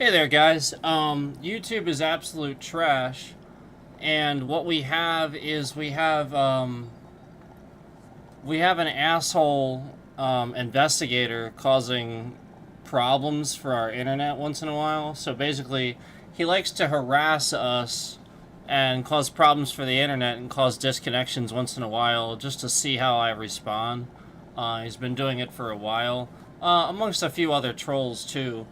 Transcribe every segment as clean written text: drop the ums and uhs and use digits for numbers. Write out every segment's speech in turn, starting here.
Hey there, guys. YouTube is absolute trash, and what we have is we have an asshole investigator causing problems for our internet once in a while. So basically, he likes to harass us and cause problems for the internet and cause disconnections once in a while just to see how I respond. He's been doing it for a while, amongst a few other trolls too.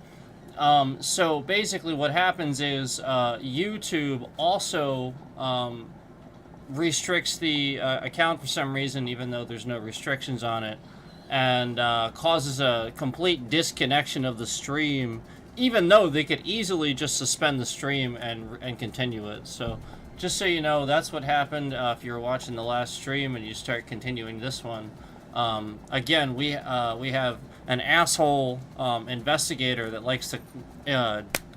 So basically, what happens is YouTube also restricts the account for some reason, even though there's no restrictions on it, and causes a complete disconnection of the stream, even though they could easily just suspend the stream and continue it. So just so you know, that's what happened if you were watching the last stream and you start continuing this one. Again, we have an asshole investigator that likes to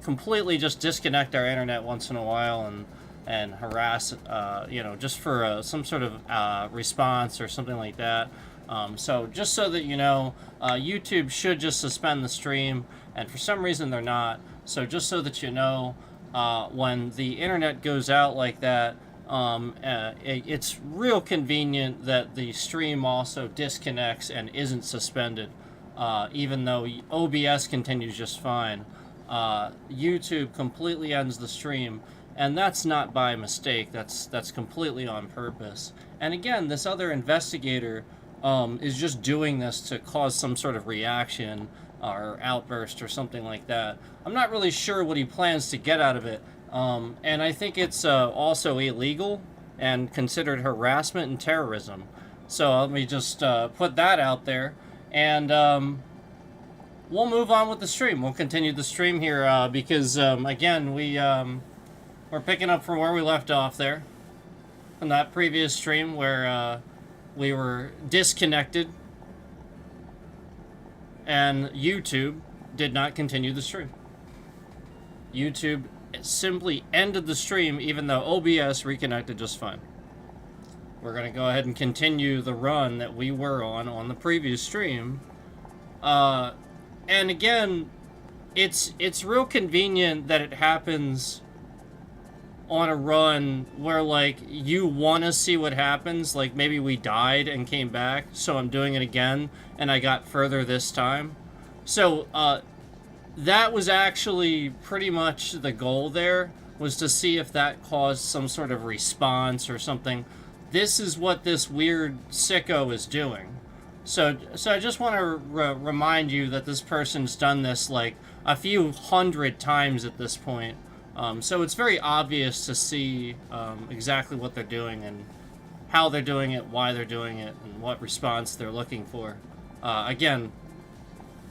completely just disconnect our internet once in a while and harass, just for some sort of response or something like that. So just so that you know, YouTube should just suspend the stream, and for some reason they're not. So just so that you know, when the internet goes out like that, it's real convenient that the stream also disconnects and isn't suspended, even though OBS continues just fine. YouTube completely ends the stream, and that's not by mistake. That's completely on purpose. And again, this other investigator is just doing this to cause some sort of reaction or outburst or something like that. I'm not really sure what he plans to get out of it. And I think it's also illegal and considered harassment and terrorism. So let me just put that out there, and we'll move on with the stream. We'll continue the stream here because, again, we're picking up from where we left off there from that previous stream where we were disconnected and YouTube did not continue the stream. YouTube simply ended the stream even though OBS reconnected just fine. We're going to go ahead and continue the run that we were on the previous stream. And again, it's real convenient that it happens on a run where, like, you want to see what happens. Like, maybe we died and came back, so I'm doing it again, and I got further this time. So, that was actually pretty much the goal there, was to see if that caused some sort of response or something. This is what this weird sicko is doing. So I just want to remind you that this person's done this like a few hundred times at this point. So it's very obvious to see exactly what they're doing and how they're doing it, why they're doing it, and what response they're looking for. Again,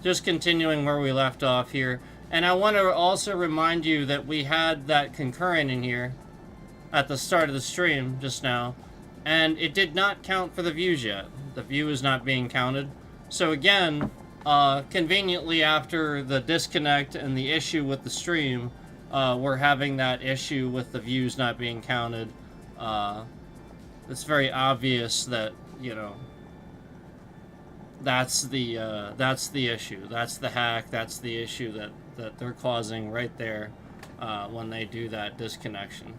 just continuing where we left off here. And I want to also remind you that we had that concurrent in here at the start of the stream just now, and it did not count for the views yet. The view is not being counted. So again, conveniently after the disconnect and the issue with the stream, we're having that issue with the views not being counted. It's very obvious that, you know, that's the issue. That's the hack. That's the issue that they're causing right there when they do that disconnection.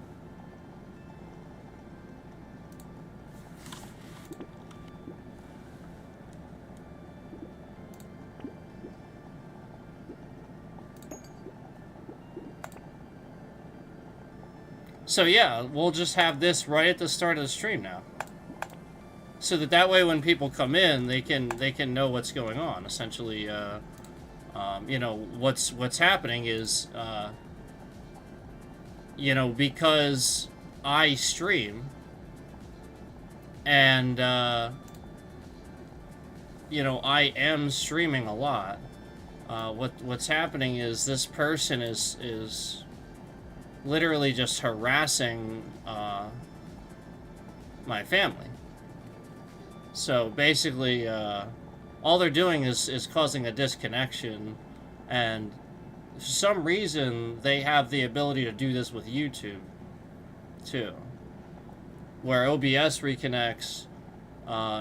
So yeah, we'll just have this right at the start of the stream now, so that way when people come in, they can know what's going on. Essentially, you know, what's happening is, you know, because I stream and you know, I am streaming a lot. What's happening is this person is literally just harassing my family. So basically, all they're doing is causing a disconnection, and for some reason they have the ability to do this with YouTube too, where OBS reconnects.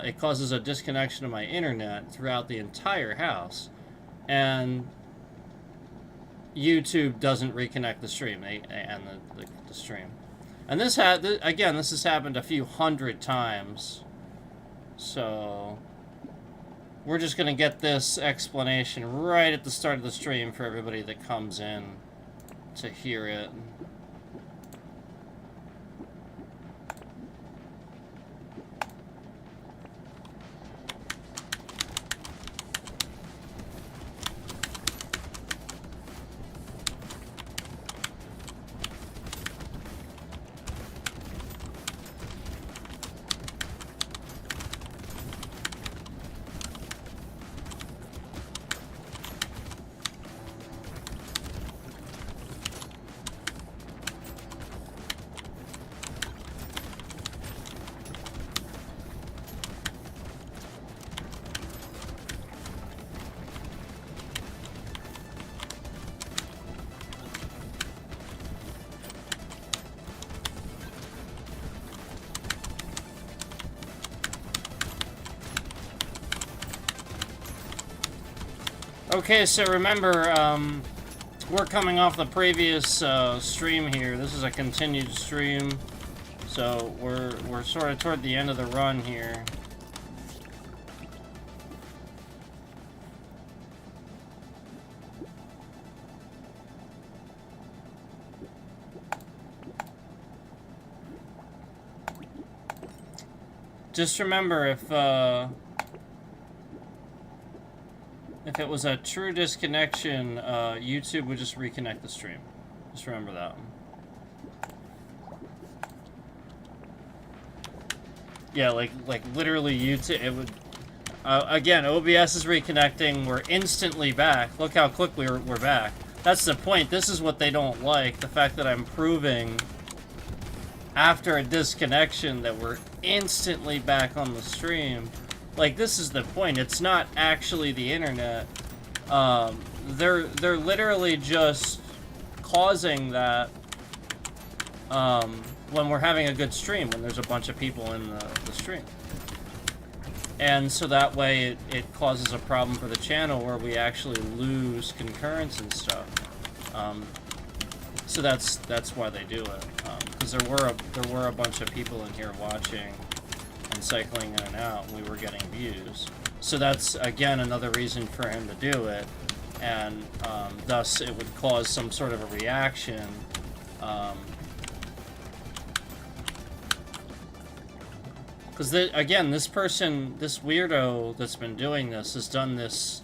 It causes a disconnection of my internet throughout the entire house, and YouTube doesn't reconnect the stream. They end the stream. And this again, this has happened a few hundred times. So we're just gonna get this explanation right at the start of the stream for everybody that comes in to hear it. Okay, so remember, we're coming off the previous stream here. This is a continued stream, so we're sort of toward the end of the run here. Just remember, if it was a true disconnection, YouTube would just reconnect the stream. Just remember that one. Yeah, like literally YouTube, it would... again, OBS is reconnecting, we're instantly back. Look how quickly we're back. That's the point. This is what they don't like, the fact that I'm proving after a disconnection that we're instantly back on the stream. Like, this is the point. It's not actually the internet. They're literally just causing that when we're having a good stream, when there's a bunch of people in the stream. And so that way it causes a problem for the channel where we actually lose concurrence and stuff. So that's why they do it. Because there were a bunch of people in here watching and cycling in and out, and we were getting views. So that's, again, another reason for him to do it, and thus it would cause some sort of a reaction. Because, again, this person, this weirdo that's been doing this, has done this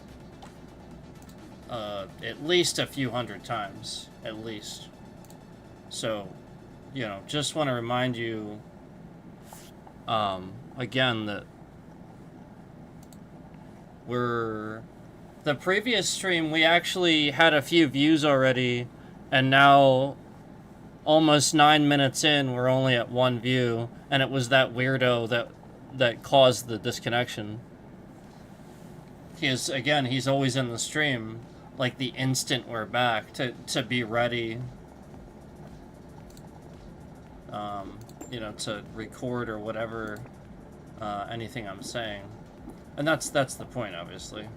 at least a few hundred times, at least. So, you know, just want to remind you, again, that the previous stream, we actually had a few views already, and now, almost 9 minutes in, we're only at 1 view, and it was that weirdo that caused the disconnection. Again, he's always in the stream, like the instant we're back, to be ready, you know, to record or whatever, anything I'm saying. And that's the point, obviously.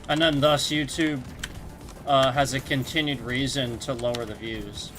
And then thus YouTube has a continued reason to lower the views.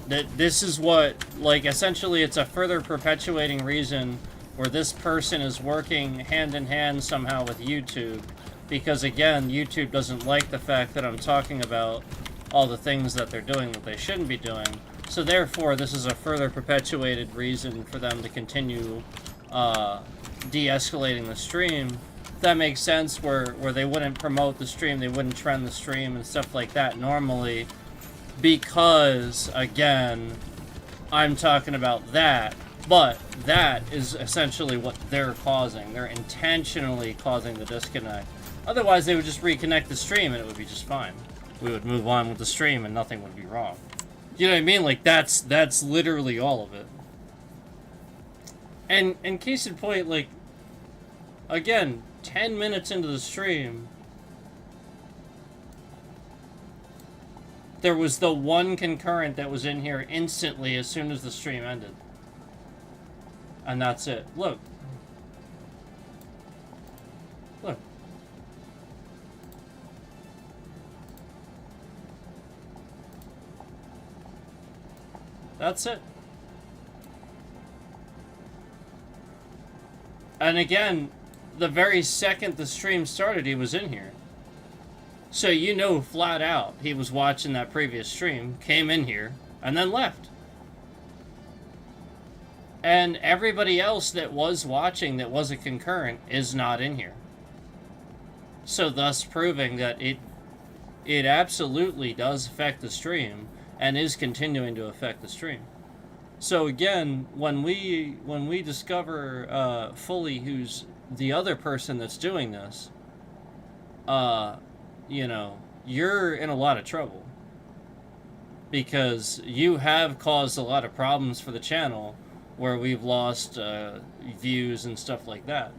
This is what, like, essentially it's a further perpetuating reason where this person is working hand in hand somehow with YouTube, because again, YouTube doesn't like the fact that I'm talking about all the things that they're doing that they shouldn't be doing. So therefore, this is a further perpetuated reason for them to continue de-escalating the stream. If that makes sense, where they wouldn't promote the stream, they wouldn't trend the stream and stuff like that normally, because, again, I'm talking about that. But that is essentially what they're causing. They're intentionally causing the disconnect. Otherwise, they would just reconnect the stream and it would be just fine. We would move on with the stream and nothing would be wrong. You know what I mean? Like, that's literally all of it. And in case in point, like, again, 10 minutes into the stream, There was the one concurrent that was in here instantly as soon as the stream ended. And that's it. Look. Look. That's it. And again, the very second the stream started, he was in here. So you know flat out he was watching that previous stream, came in here, and then left. And everybody else that was watching that was a concurrent is not in here. So thus proving that it absolutely does affect the stream and is continuing to affect the stream. So again, when we discover fully who's the other person that's doing this, you know, you're in a lot of trouble. Because you have caused a lot of problems for the channel where we've lost views and stuff like that.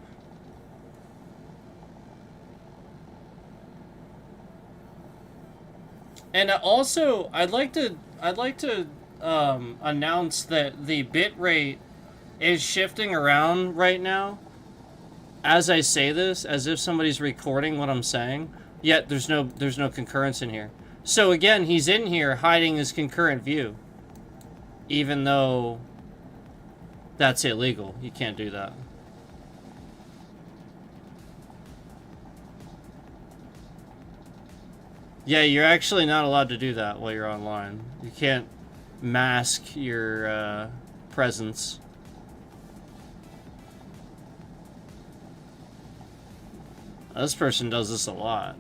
And also, I'd like to announce that the bitrate is shifting around right now. As I say this, as if somebody's recording what I'm saying, yet there's no concurrence in here. So again, he's in here hiding his concurrent view, even though that's illegal. You can't do that. Yeah, you're actually not allowed to do that while you're online. You can't mask your presence. This person does this a lot.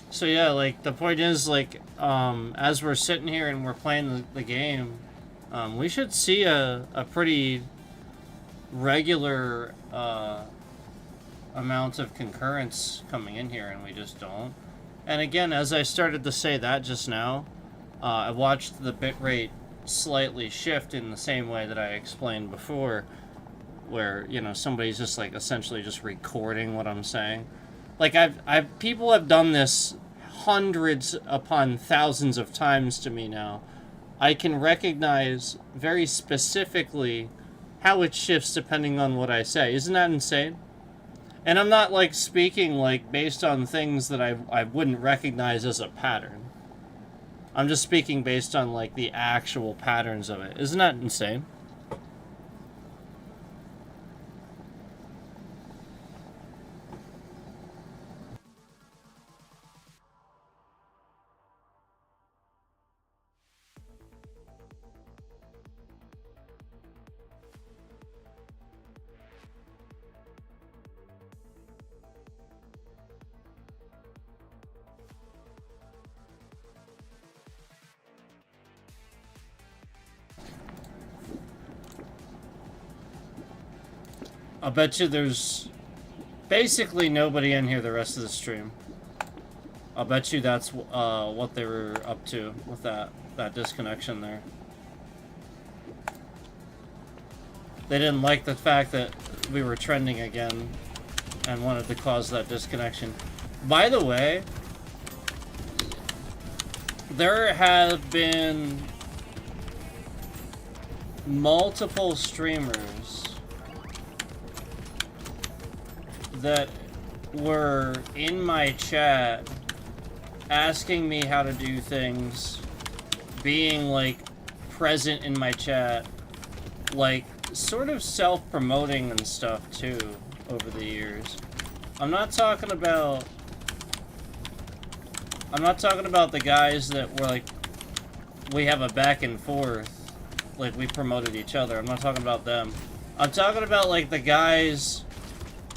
So yeah, like, the point is, like, as we're sitting here and we're playing the game, we should see a pretty regular amount of concurrence coming in here, and we just don't. And again, as I started to say that just now, I watched the bitrate slightly shift in the same way that I explained before, where, you know, somebody's just, like, essentially just recording what I'm saying. Like, people have done this hundreds upon thousands of times to me now. I can recognize very specifically how it shifts depending on what I say. Isn't that insane? And I'm not, like, speaking, like, based on things that I wouldn't recognize as a pattern. I'm just speaking based on, like, the actual patterns of it. Isn't that insane? I'll bet you there's basically nobody in here the rest of the stream. I'll bet you that's what they were up to with that disconnection there. They didn't like the fact that we were trending again and wanted to cause that disconnection. By the way, there have been multiple streamers that were in my chat asking me how to do things, being, like, present in my chat, like, sort of self-promoting and stuff too over the years. I'm not talking about the guys that were, like, we have a back and forth, like, we promoted each other. I'm not talking about them. I'm talking about, like, the guys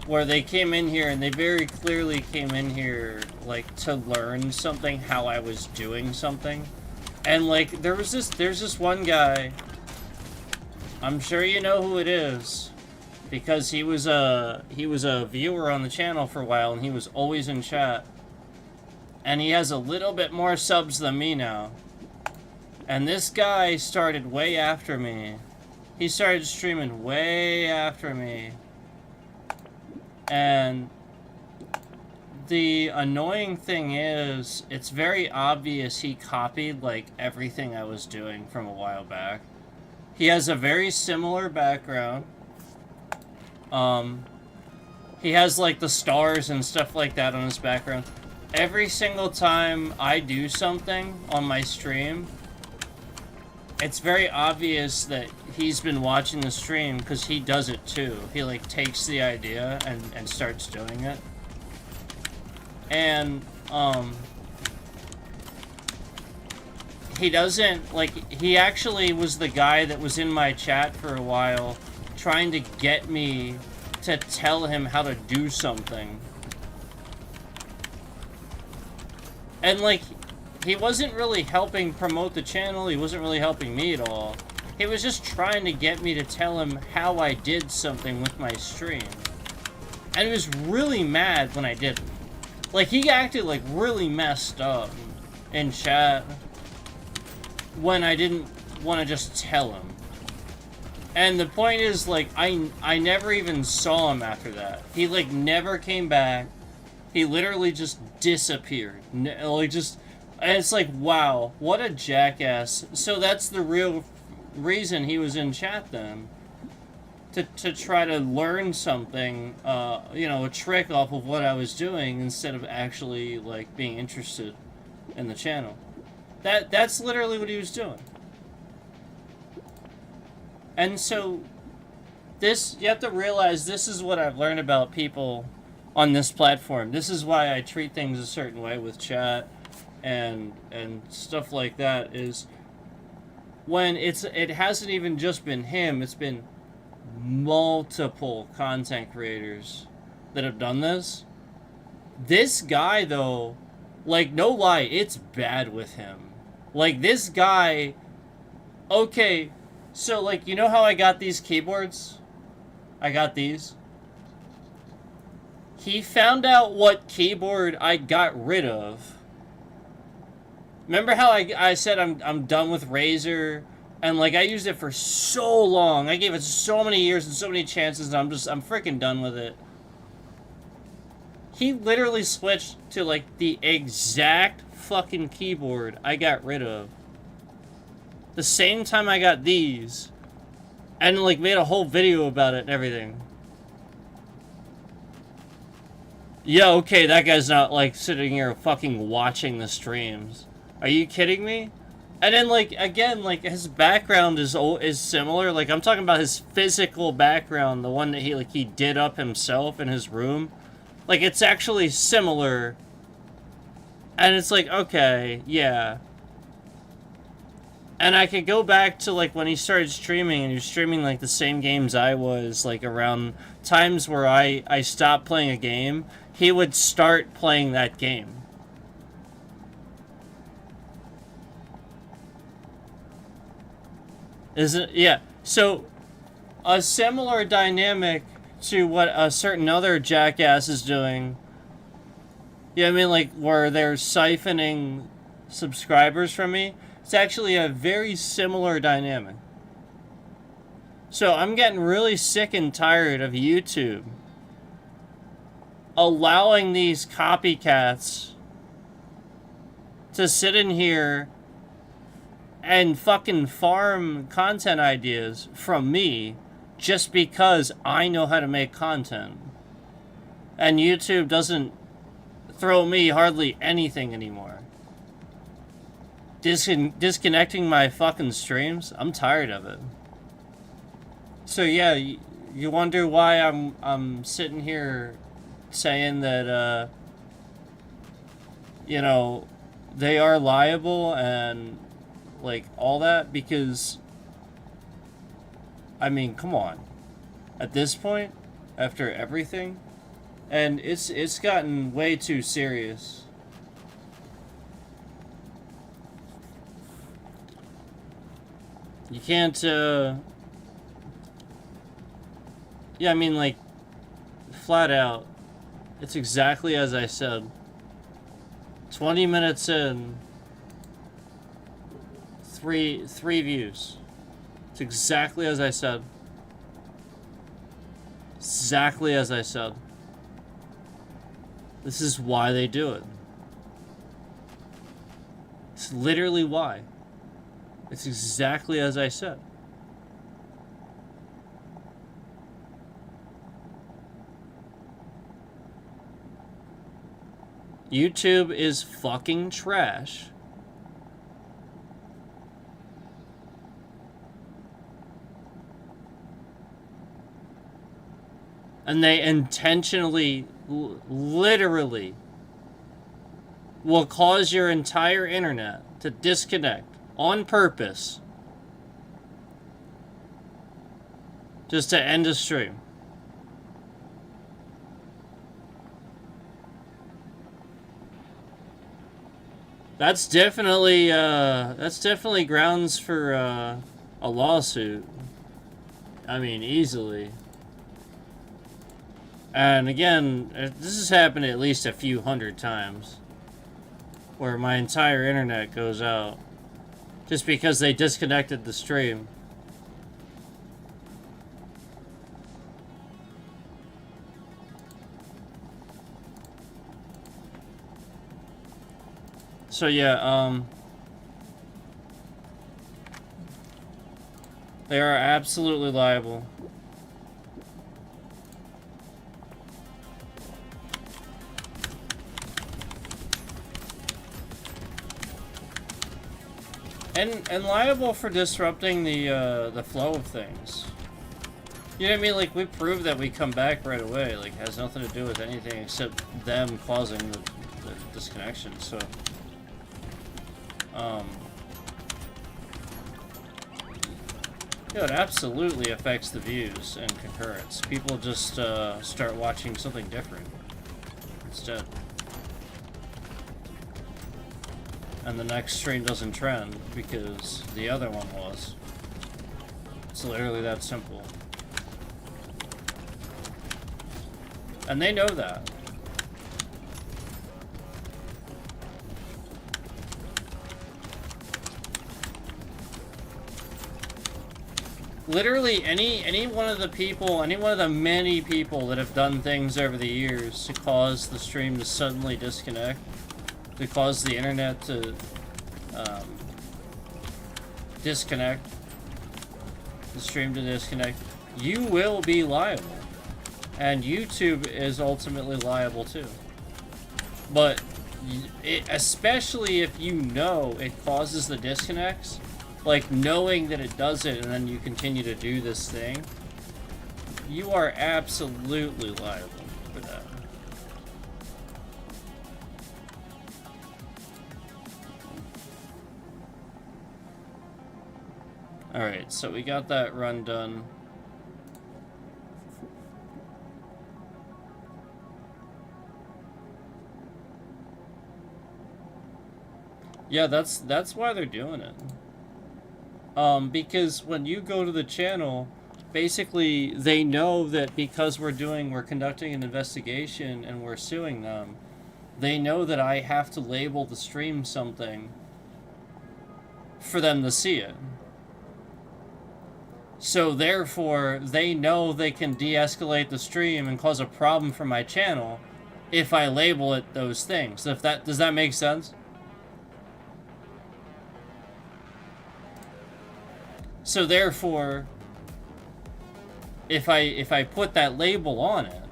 where they came in here and they very clearly came in here, like, to learn something, how I was doing something. And, like, there's this one guy, I'm sure you know who it is, because he was a viewer on the channel for a while, and he was always in chat. And he has a little bit more subs than me now. And this guy started way after me. He started streaming way after me. And the annoying thing is, it's very obvious he copied, like, everything I was doing from a while back. He has a very similar background. He has, like, the stars and stuff like that on his background. Every single time I do something on my stream, it's very obvious that he's been watching the stream because he does it too. He, like, takes the idea and starts doing it. And, he doesn't, like, he actually was the guy that was in my chat for a while trying to get me to tell him how to do something. And, like, he wasn't really helping promote the channel, he wasn't really helping me at all. He was just trying to get me to tell him how I did something with my stream. And he was really mad when I didn't. Like, he acted, like, really messed up in chat when I didn't want to just tell him. And the point is, like, I never even saw him after that. He, like, never came back. He literally just disappeared. Like, just... And it's like, wow, what a jackass. So that's the real reason he was in chat then. To try to learn something, you know, a trick off of what I was doing instead of actually, like, being interested in the channel. That's literally what he was doing. And so, this, you have to realize this is what I've learned about people on this platform. This is why I treat things a certain way with chat and stuff like that, is when it hasn't even just been him, it's been multiple content creators that have done this. This guy, though, like, no lie, it's bad with him. Like, this guy, okay, so, like, you know how I got these keyboards? I got these. He found out what keyboard I got rid of. Remember how I said I'm done with Razer? And, like, I used it for so long. I gave it so many years and so many chances, and I'm freaking done with it. He literally switched to, like, the exact fucking keyboard I got rid of. The same time I got these. And, like, made a whole video about it and everything. Yeah, okay, that guy's not, like, sitting here fucking watching the streams. Are you kidding me? And then, like, again, like, his background is similar. Like, I'm talking about his physical background, the one that he did up himself in his room. Like, it's actually similar. And it's like, okay, yeah. And I could go back to, like, when he started streaming, and he was streaming, like, the same games I was, like, around times where I stopped playing a game, he would start playing that game. Yeah, so a similar dynamic to what a certain other jackass is doing. Yeah, I mean, like, where they're siphoning subscribers from me. It's actually a very similar dynamic. So I'm getting really sick and tired of YouTube allowing these copycats to sit in here and fucking farm content ideas from me just because I know how to make content. And YouTube doesn't throw me hardly anything anymore. Disconnecting my fucking streams? I'm tired of it. So yeah, you wonder why I'm sitting here saying that, you know, they are liable and, like, all that, because, I mean, come on. At this point, after everything, and it's gotten way too serious. You can't, yeah, I mean, like, flat out, it's exactly as I said. 20 minutes in, three views. It's exactly as I said. Exactly as I said. This is why they do it. It's literally why. It's exactly as I said. YouTube is fucking trash. And they intentionally, literally, will cause your entire internet to disconnect on purpose just to end a stream. That's definitely grounds for a lawsuit. I mean, easily. And again, this has happened at least a few hundred times, where my entire internet goes out just because they disconnected the stream. So yeah, they are absolutely liable. And liable for disrupting the flow of things. You know what I mean? Like, we proved that we come back right away. Like, it has nothing to do with anything except them causing the disconnection. So, yeah, it absolutely affects the views and concurrence. People just start watching something different instead. And the next stream doesn't trend because the other one was. It's literally that simple. And they know that. Literally any one of the people, any one of the many people that have done things over the years to cause the stream to suddenly disconnect, to cause the internet to disconnect, the stream to disconnect, you will be liable. And YouTube is ultimately liable too. But especially if you know it causes the disconnects, like knowing that it does it and then you continue to do this thing, you are absolutely liable for that. Alright, so we got that run done. Yeah, that's why they're doing it. Because when you go to the channel, basically they know that because we're conducting an investigation and we're suing them, they know that I have to label the stream something for them to see it. So therefore, they know they can de-escalate the stream and cause a problem for my channel if I label it those things. Does that make sense? So therefore, if I put that label on it,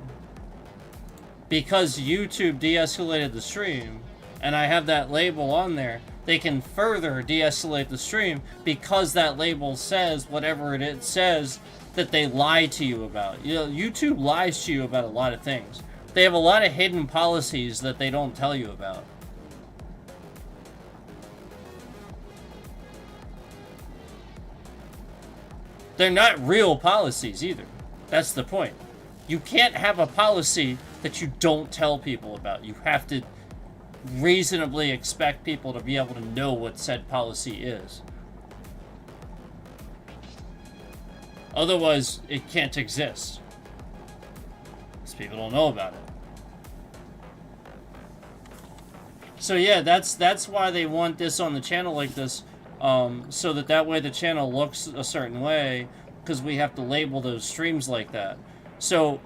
because YouTube de-escalated the stream, and I have that label on there, they can further de-escalate the stream because that label says whatever it says that they lie to you about. You know, YouTube lies to you about a lot of things. They have a lot of hidden policies that they don't tell you about. They're not real policies either. That's the point. You can't have a policy that you don't tell people about. You have to reasonably expect people to be able to know what said policy is. Otherwise, it can't exist. Because people don't know about it. So yeah, that's why they want this on the channel like this. so that way the channel looks a certain way, because we have to label those streams like that. So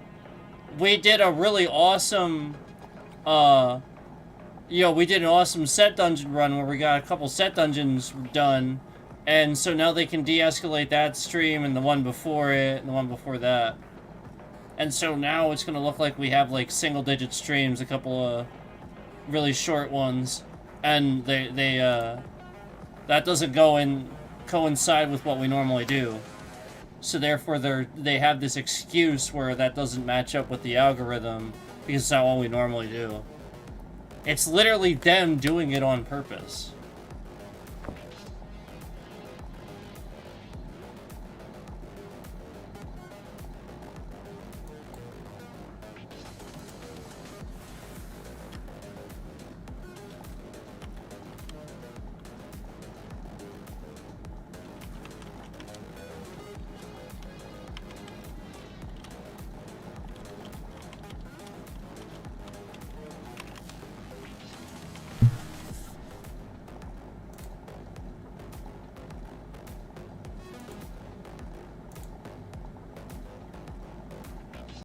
we did a really awesome, we did an awesome set dungeon run where we got a couple set dungeons done, and so now they can de-escalate that stream and the one before it and the one before that. And so now it's going to look like we have like single-digit streams, a couple of really short ones, and that doesn't coincide with what we normally do. So therefore they have this excuse where that doesn't match up with the algorithm, because it's not what we normally do. It's literally them doing it on purpose.